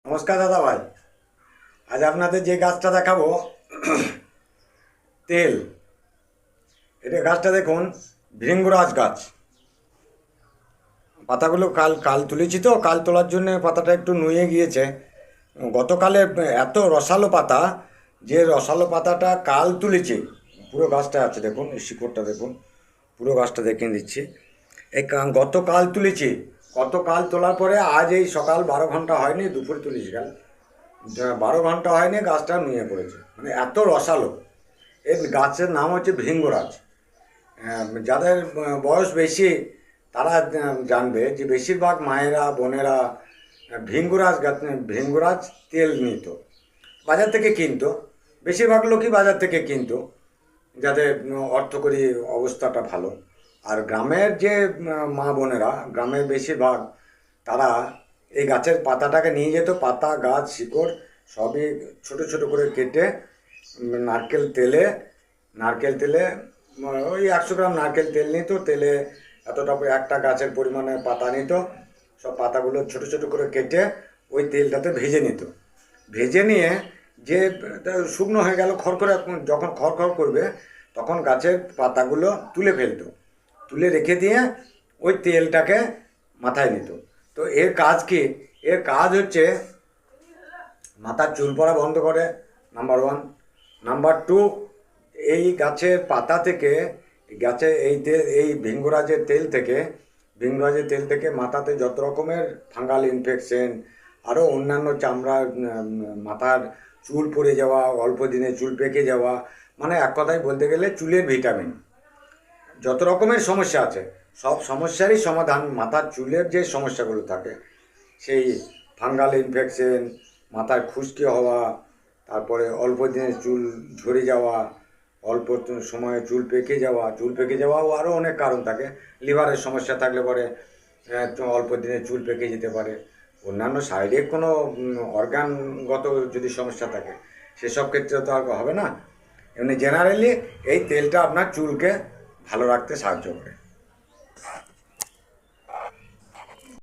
নমস্কার দাদা ভাই। আজ আপনাদের যে গাছটা দেখাবো তেল, এটা গাছটা দেখুন, ভৃঙ্গরাজ গাছ। পাতাগুলো কাল কাল তুলেছি, তো কাল তোলার জন্য পাতাটা একটু নুয়ে গিয়েছে। গতকালে এত রসালো পাতা, যে রসালো পাতাটা কাল তুলেছি, পুরো গাছটা আছে দেখুন, এই শিকড়টা দেখুন, পুরো গাছটা দেখিয়ে দিচ্ছি। গতকাল তুলেছি, গতকাল তোলার পরে আজ এই সকাল 12 ঘন্টা হয়নি, দুপুরে তুলেছি কাল, 12 ঘন্টা হয়নি গাছটা নুয়ে পড়েছে, মানে এত রসালো। এর গাছের নাম হচ্ছে ভৃঙ্গরাজ। যাদের বয়স বেশি তারা জানবে যে বেশিরভাগ মায়েরা বোনেরা ভৃঙ্গরাজ গাছ, ভৃঙ্গরাজ তেল নিত, বাজার থেকে কিনতো। বেশিরভাগ লোকই বাজার থেকে কিনতো, যাদের অর্থকরী অবস্থাটা ভালো। আর গ্রামের যে মা বোনেরা, গ্রামের বেশিরভাগ, তারা এই গাছের পাতাটাকে নিয়ে যেত, পাতা গাছ শিকড় সবই ছোট ছোট করে কেটে নারকেল তেলে, নারকেল তেলে ওই 100 গ্রাম নারকেল তেল নিত, তেলে এতটা একটা গাছের পরিমাণে পাতা নিত, সব পাতাগুলো ছোট ছোট করে কেটে ওই তেলটাতে ভেজে নিত। ভেজে নিয়ে যে শুকনো হয়ে গেল, খড়খড়ে যখন খড়খড় করবে তখন গাছের পাতাগুলো তুলে ফেলতো, তুলে রেখে দিয়ে ওই তেলটাকে মাথায় নিত। তো এর কাজ কি? এর কাজ হচ্ছে মাথার চুল পড়া বন্ধ করে, নাম্বার 1। নাম্বার 2, এই গাছের পাতা থেকে, গাছে এই তেল, এই ভিঙ্গরাজের তেল থেকে মাথাতে যত রকমের ফাঙ্গাল ইনফেকশন, আরও অন্যান্য চামড়ার, মাথার চুল পড়ে যাওয়া, অল্প দিনে চুল পেকে যাওয়া, মানে এক কথায় বলতে গেলে চুলের ভিটামিন, যত রকমের সমস্যা আছে সব সমস্যারই সমাধান। মাথার চুলের যে সমস্যাগুলো থাকে, সেই ফাঙ্গাল ইনফেকশন, মাথায় খুশকি হওয়া, তারপরে অল্প দিনে চুল ঝরে যাওয়া, অল্প সময়ে চুল পেকে যাওয়াও আরও অনেক কারণ থাকে। লিভারের সমস্যা থাকলে পরে অল্প দিনে চুল পেকে যেতে পারে। অন্যান্য শারীরিক কোনো অর্গানগত যদি সমস্যা থাকে, সেসব ক্ষেত্রে তো আর হবে না। এমনি জেনারেলি এই তেলটা আপনার চুলকে ভালো রাখতে সাহায্য করে।